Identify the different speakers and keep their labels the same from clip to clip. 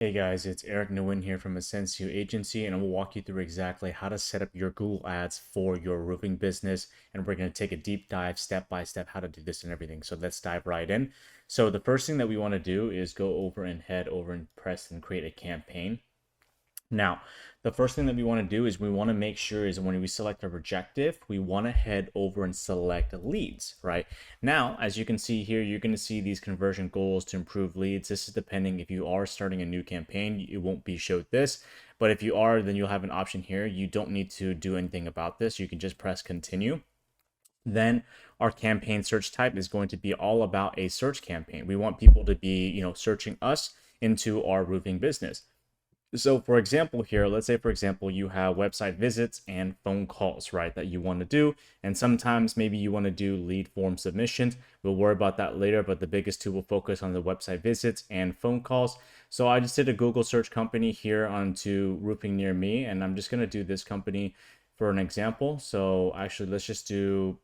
Speaker 1: Hey guys, it's Eric Nguyen here from Ascensio Agency, and I will walk you through exactly how to set up your Google Ads for your roofing business. And we're going to take a deep dive, step by step, how to do this and everything. So let's dive right in. So the first thing that we want to do is go over and head over and press and create a campaign. Now, the first thing that we want to do is we want to make sure is when we select our objective, we want to head over and select leads, right? Now, as you can see here, you're going to see these conversion goals to improve leads. This is depending if you are starting a new campaign, it won't be showed this. But if you are, then you'll have an option here. You don't need to do anything about this. You can just press continue. Then our campaign search type is going to be all about a search campaign. We want people to be, searching us into our roofing business. So for example here, let's say for example, you have website visits and phone calls, right, that you want to do. And sometimes maybe you want to do lead form submissions. We'll worry about that later, but the biggest two will focus on the website visits and phone calls. So I just did a Google search company here onto roofing near me, and I'm just going to do this company for an example. So actually, let's just do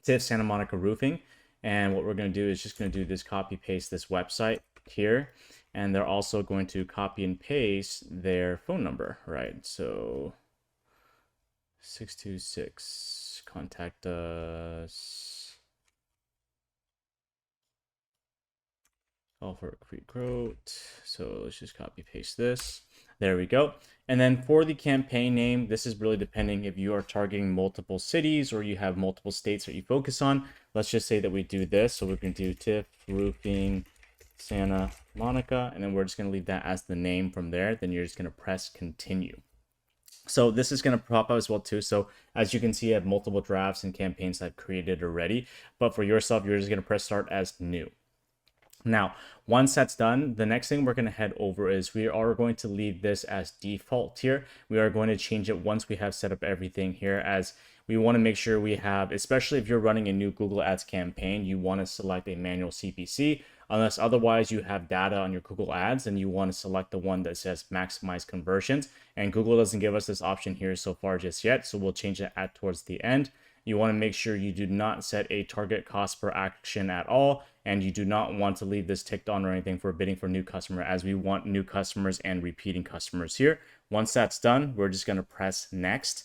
Speaker 1: TIFF Santa Monica Roofing. And what we're going to do is just going to do this copy paste this website here, and they're also going to copy and paste their phone number, right? So 626, contact us. Call for a quick quote. So let's just copy paste this. There we go. And then for the campaign name, this is really depending if you are targeting multiple cities or you have multiple states that you focus on. Let's just say that we do this. So we can do TIFF Roofing Santa Monica, and then we're just going to leave that as the name from there. Then you're just going to press continue. So this is going to pop up as well too. So as you can see, I have multiple drafts and campaigns I've created already, but for yourself, you're just going to press start as new. Now, once that's done, the next thing we're going to head over is we are going to leave this as default here. We are going to change it once we have set up everything here, as we want to make sure we have, especially if you're running a new Google Ads campaign, you want to select a manual CPC. Unless otherwise you have data on your Google Ads and you want to select the one that says maximize conversions. And Google doesn't give us this option here so far just yet, so we'll change that towards the end. You want to make sure you do not set a target cost per action at all, and you do not want to leave this ticked on or anything for bidding for new customer, as we want new customers and repeating customers here. Once that's done, we're just going to press next.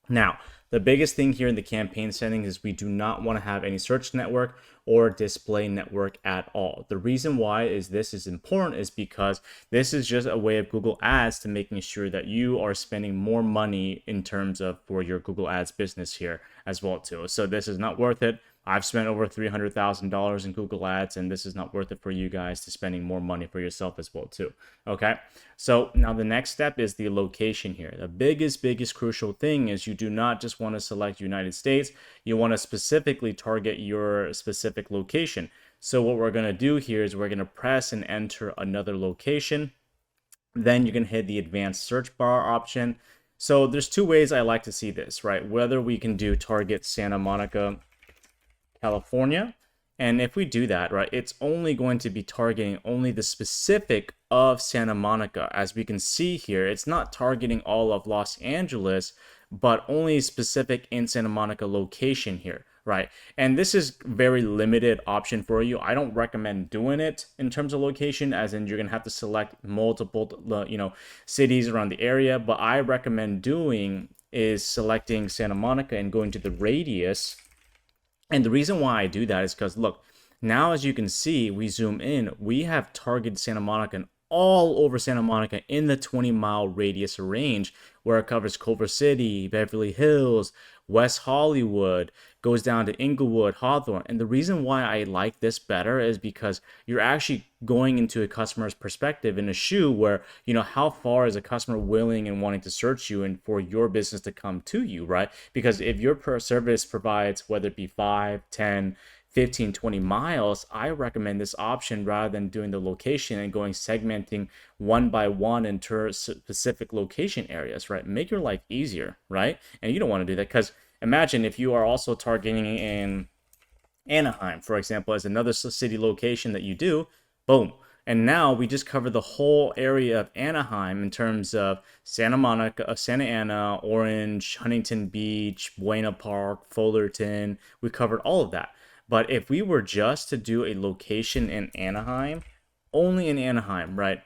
Speaker 1: Now, the biggest thing here in the campaign settings is we do not want to have any search network or display network at all. The reason why is this is important is because this is just a way of Google Ads to making sure that you are spending more money in terms of for your Google Ads business here as well too. So this is not worth it. I've spent over $300,000 in Google Ads, and this is not worth it for you guys to spending more money for yourself as well too. Okay, so now the next step is the location here. The biggest crucial thing is you do not just want to select United States. You want to specifically target your specific location. So what we're going to do here is we're going to press and enter another location. Then you can hit the advanced search bar option. So there's two ways I like to see this, right? Whether we can do target Santa Monica, California. And if we do that, right, it's only going to be targeting only the specific of Santa Monica. As we can see here, it's not targeting all of Los Angeles, but only specific in Santa Monica location here, right? And this is very limited option for you. I don't recommend doing it in terms of location, as in you're gonna have to select multiple, cities around the area. But I recommend doing is selecting Santa Monica and going to the radius. And the reason why I do that is because, look, now as you can see, we zoom in, we have targeted Santa Monica and all over Santa Monica in the 20-mile radius range, where it covers Culver City, Beverly Hills, West Hollywood, goes down to Inglewood, Hawthorne. And the reason why I like this better is because you're actually going into a customer's perspective in a shoe where, how far is a customer willing and wanting to search you and for your business to come to you, right? Because if your service provides, whether it be 5, 10, 15, 20 miles, I recommend this option rather than doing the location and going segmenting one by one into specific location areas, right? Make your life easier, right? And you don't want to do that because imagine if you are also targeting in Anaheim, for example, as another city location that you do, boom. And now we just covered the whole area of Anaheim in terms of Santa Monica, Santa Ana, Orange, Huntington Beach, Buena Park, Fullerton. We covered all of that. But if we were just to do a location in Anaheim, only in Anaheim, right?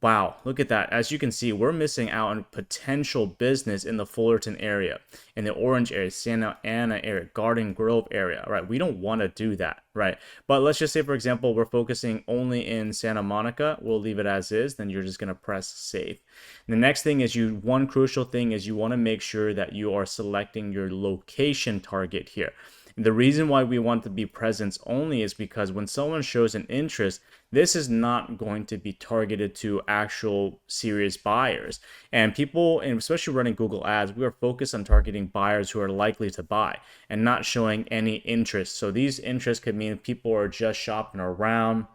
Speaker 1: Wow, look at that. As you can see, we're missing out on potential business in the Fullerton area, in the Orange area, Santa Ana area, Garden Grove area, right? We don't want to do that, right? But let's just say, for example, we're focusing only in Santa Monica. We'll leave it as is. Then you're just going to press save. The next thing is one crucial thing is you want to make sure that you are selecting your location target here. And the reason why we want to be presence only is because when someone shows an interest, this is not going to be targeted to actual serious buyers. And people, and especially running Google Ads, we are focused on targeting buyers who are likely to buy and not showing any interest. So these interests could mean people are just shopping around.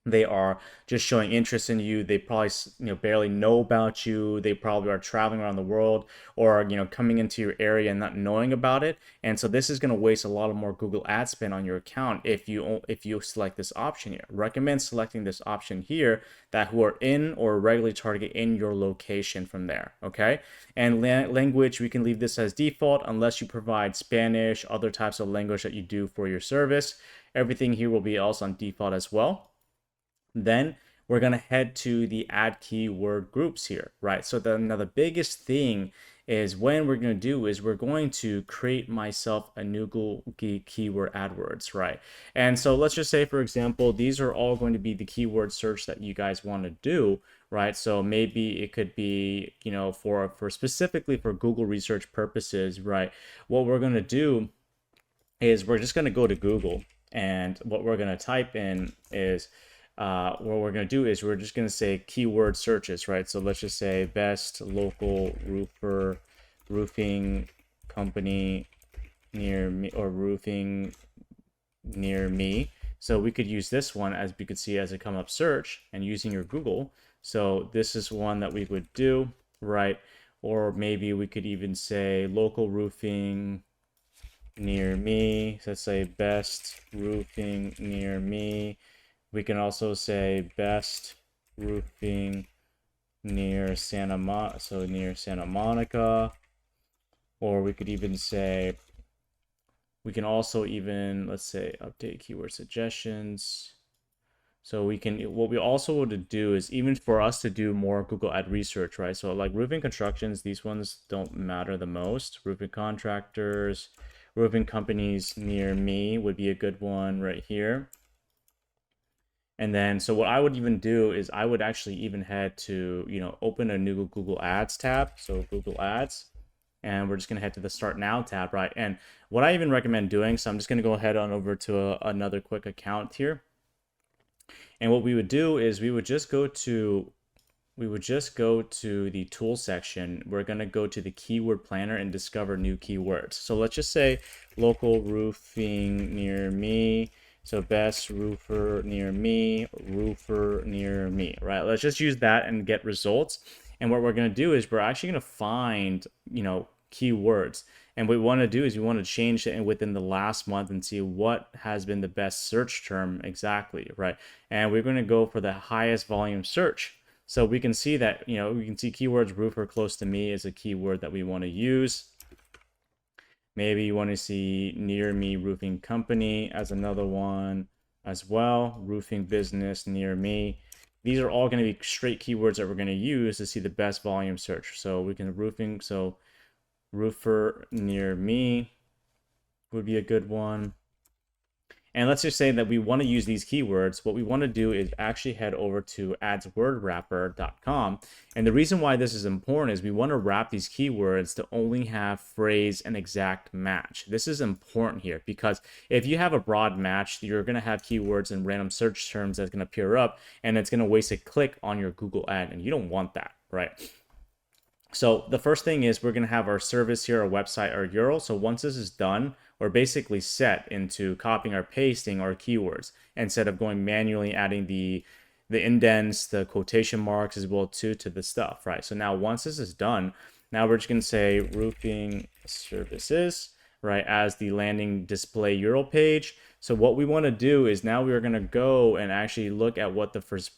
Speaker 1: They are just showing interest in you. They probably barely know about you. They probably are traveling around the world or coming into your area and not knowing about it. And so this is going to waste a lot of more Google ad spend on your account if you select this option here. Recommend selecting this option here that who are in or regularly target in your location from there. Okay, and language, we can leave this as default unless you provide Spanish, other types of language that you do for your service. Everything here will be also on default as well. Then we're going to head to the add keyword groups here, right? So now the biggest thing is when we're going to do is we're going to create myself a new Google keyword AdWords, right? And so let's just say, for example, these are all going to be the keyword search that you guys want to do, right? So maybe it could be, for specifically for Google research purposes, right? What we're going to do is we're just going to go to Google, and what we're going to type in is what we're going to do is we're just going to say keyword searches, right? So let's just say best local roofing company near me, or roofing near me. So we could use this one, as we could see, as a come up search and using your Google. So this is one that we would do, right? Or maybe we could even say local roofing near me. So let's say best roofing near me. We can also say best roofing near Santa Monica. Or we could even say, we can also even, let's say, update keyword suggestions. So we can, what we also want to do is, even for us to do more Google ad research, right? So like roofing constructions, these ones don't matter the most. Roofing contractors, roofing companies near me would be a good one right here. And then, so what I would even do is I would actually even head to, open a new Google Ads tab. So Google Ads, and we're just going to head to the Start Now tab, right? And what I even recommend doing, so I'm just going to go ahead on over to another quick account here. And what we would do is we would just go to the tool section. We're going to go to the keyword planner and discover new keywords. So let's just say local roofing near me. So best roofer near me, right? Let's just use that and get results. And what we're going to do is we're actually going to find, keywords. And what we want to do is we want to change it within the last month and see what has been the best search term exactly, right? And we're going to go for the highest volume search. So we can see that, we can see keywords roofer close to me is a keyword that we want to use. Maybe you want to see near me roofing company as another one as well. Roofing business near me. These are all going to be straight keywords that we're going to use to see the best volume search. So we can roofer near me would be a good one. And let's just say that we want to use these keywords. What we want to do is actually head over to adswordwrapper.com. And the reason why this is important is we want to wrap these keywords to only have phrase and exact match. This is important here because if you have a broad match, you're going to have keywords and random search terms that's going to appear up, and it's going to waste a click on your Google ad, and you don't want that, right? So the first thing is we're going to have our service here, our website, our URL. So once this is done, we're basically set into copying or pasting our keywords instead of going manually adding the indents, the quotation marks as well to the stuff, right? So now once this is done, now we're just going to say roofing services, right, as the landing display URL page. So what we want to do is now we are going to go and actually look at what the first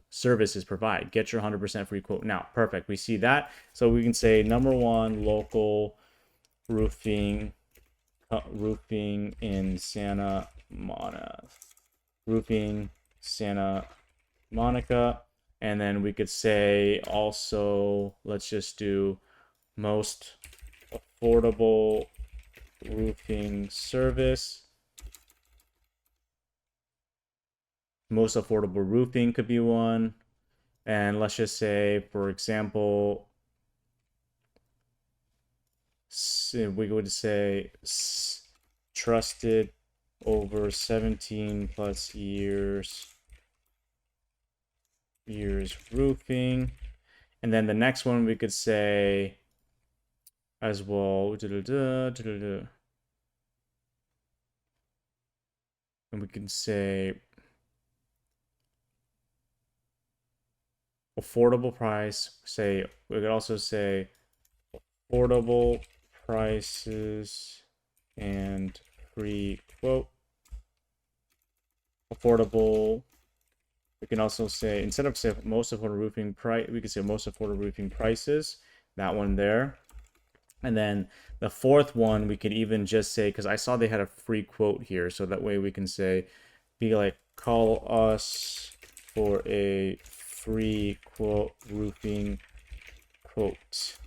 Speaker 1: services provide. Get your 100% free quote now. Perfect. We see that. So we can say number one, local roofing in Santa Monica. And then we could say also, let's just do most affordable roofing service. Most affordable roofing could be one. And let's just say, for example, we would say trusted over 17 plus years roofing. And then the next one we could say as well. And we can say affordable price. Say we could also say affordable prices and free quote. Affordable. We can also say, instead of say most affordable roofing price, we could say most affordable roofing prices. That one there. And then the fourth one, we could even just say, because I saw they had a free quote here, so that way we can say, be like, call us for a free quote roofing quote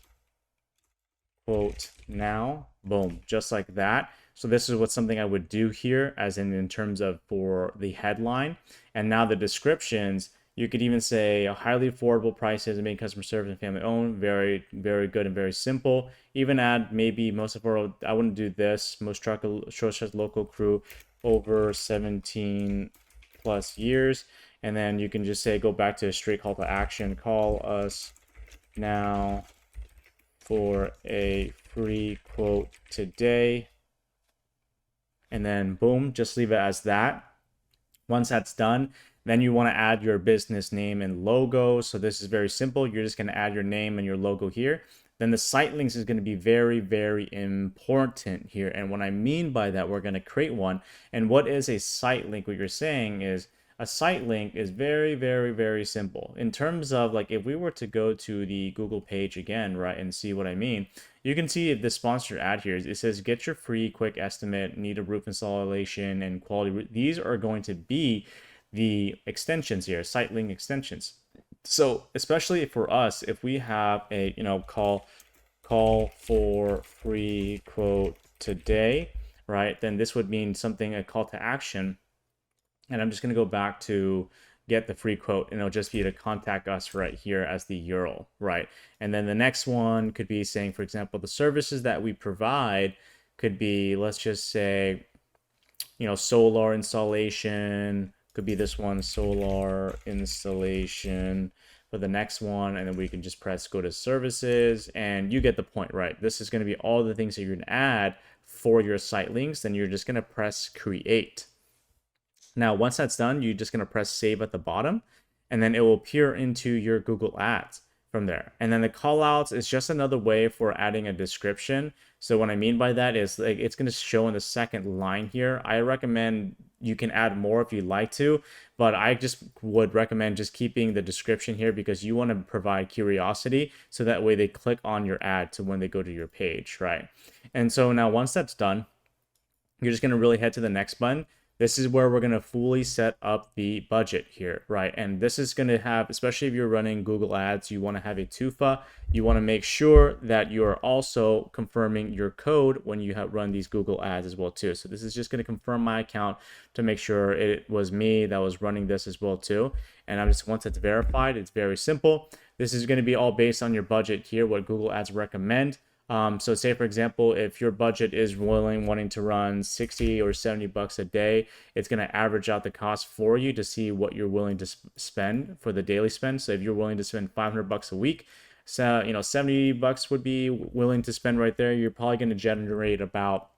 Speaker 1: now. Boom, just like that. So this is what something I would do here, as in terms of for the headline. And now the descriptions, you could even say a highly affordable prices and main customer service and family owned, very, very good and very simple. Even add maybe most affordable, I wouldn't do this, most trusted local crew over 17 plus years. And then you can just say, go back to a straight call to action, call us now for a free quote today. And then boom, just leave it as that. Once that's done, then you want to add your business name and logo. So this is very simple. You're just going to add your name and your logo here. Then the site links is going to be very, very important here. And what I mean by that, we're going to create one. And what is a site link? What you're saying is a site link is very, very, very simple. In terms of like, if we were to go to the Google page again, right, and see what I mean, you can see the sponsored ad here. It says, get your free quick estimate, need a roof installation and quality. These are going to be the extensions here, site link extensions. So especially for us, if we have a, call for free quote today, right, then this would mean something, a call to action. And I'm just going to go back to get the free quote, and it'll just be to contact us right here as the URL, right? And then the next one could be saying, for example, the services that we provide could be, let's just say, solar installation, could be this one, solar installation for the next one. And then we can just press go to services, and you get the point, right? This is going to be all the things that you're going to add for your site links. Then you're just going to press create. Now, once that's done, you're just going to press save at the bottom, and then it will appear into your Google Ads from there. And then the callouts is just another way for adding a description. So what I mean by that is like it's going to show in the second line here. I recommend you can add more if you'd like to, but I just would recommend just keeping the description here because you want to provide curiosity so that way they click on your ad to when they go to your page, right? And so now once that's done, you're just going to really head to the next button. This is where we're going to fully set up the budget here, right? And this is going to have, especially if you're running Google Ads, you want to have a TUFA. You want to make sure that you're also confirming your code when you have run these Google Ads as well too. So this is just going to confirm my account to make sure it was me that was running this as well too. And I'm just, once it's verified, it's very simple. This is going to be all based on your budget here, what Google Ads recommend. So say for example, if your budget is wanting to run 60 or 70 bucks a day, it's going to average out the cost for you to see what you're willing to spend for the daily spend. So if you're willing to spend 500 bucks a week, so 70 bucks would be willing to spend right there. You're probably going to generate about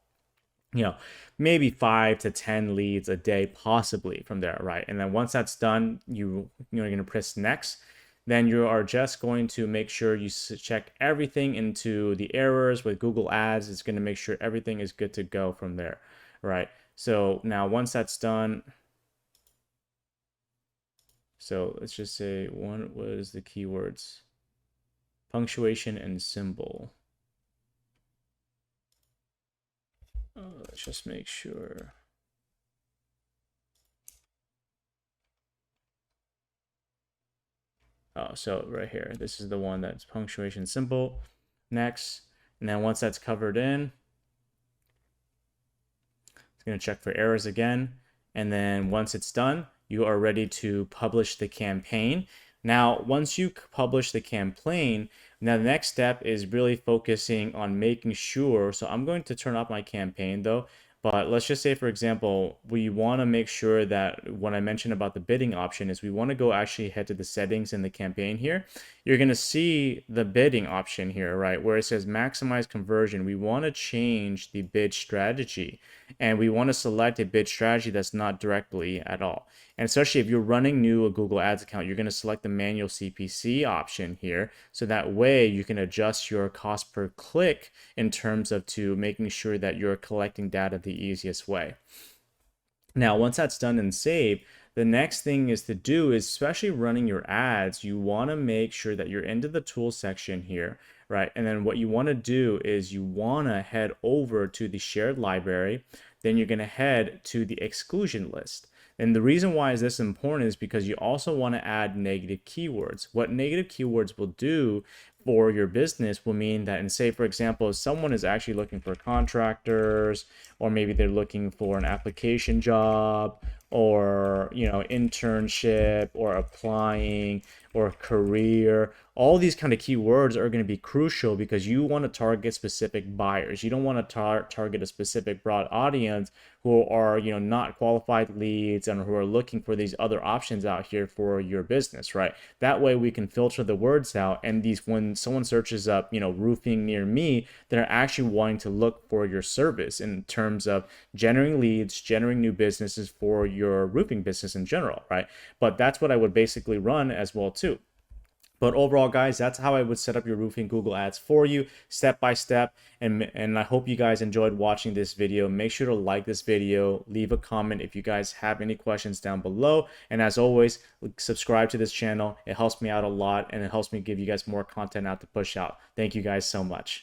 Speaker 1: maybe 5 to 10 leads a day, possibly from there, right? And then once that's done, you're going to press next. Then you are just going to make sure you check everything into the errors with Google Ads. It's going to make sure everything is good to go from there, right? So now once that's done, so let's just say what was the keywords? Punctuation and symbol. Let's just make sure. So right here, this is the one that's punctuation simple. Next, and then once that's covered in, it's going to check for errors again. And then once it's done, you are ready to publish the campaign. Now, once you publish the campaign, now the next step is really focusing on making sure. So I'm going to turn off my campaign though. But let's just say, for example, we want to make sure that when I mentioned about the bidding option is we want to go actually head to the settings in the campaign here. You're going to see the bidding option here, right? Where it says maximize conversion. We want to change the bid strategy and we want to select a bid strategy that's not directly at all. And especially if you're running new a Google Ads account, you're going to select the manual CPC option here. So that way you can adjust your cost per click in terms of to making sure that you're collecting data the easiest way. Now, once that's done and saved, the next thing is to do is, especially running your ads, you want to make sure that you're into the tools section here, right? And then what you want to do is you want to head over to the shared library. Then you're going to head to the exclusion list. And the reason why is this important is because you also want to add negative keywords. What negative keywords will do for your business will mean that, and say, for example, if someone is actually looking for contractors, or maybe they're looking for an application job, or internship, or applying, or career, all these kind of keywords are going to be crucial because you want to target specific buyers. You don't want to target a specific broad audience who are not qualified leads and who are looking for these other options out here for your business, right? That way we can filter the words out, and these, when someone searches up roofing near me, they're actually wanting to look for your service in terms of generating leads, generating new businesses for your roofing business in general, right? But that's what I would basically run as well too. But overall, guys, that's how I would set up your roofing Google Ads for you, step by step. And I hope you guys enjoyed watching this video. Make sure to like this video, leave a comment if you guys have any questions down below. And as always, subscribe to this channel. It helps me out a lot, and it helps me give you guys more content out to push out. Thank you guys so much.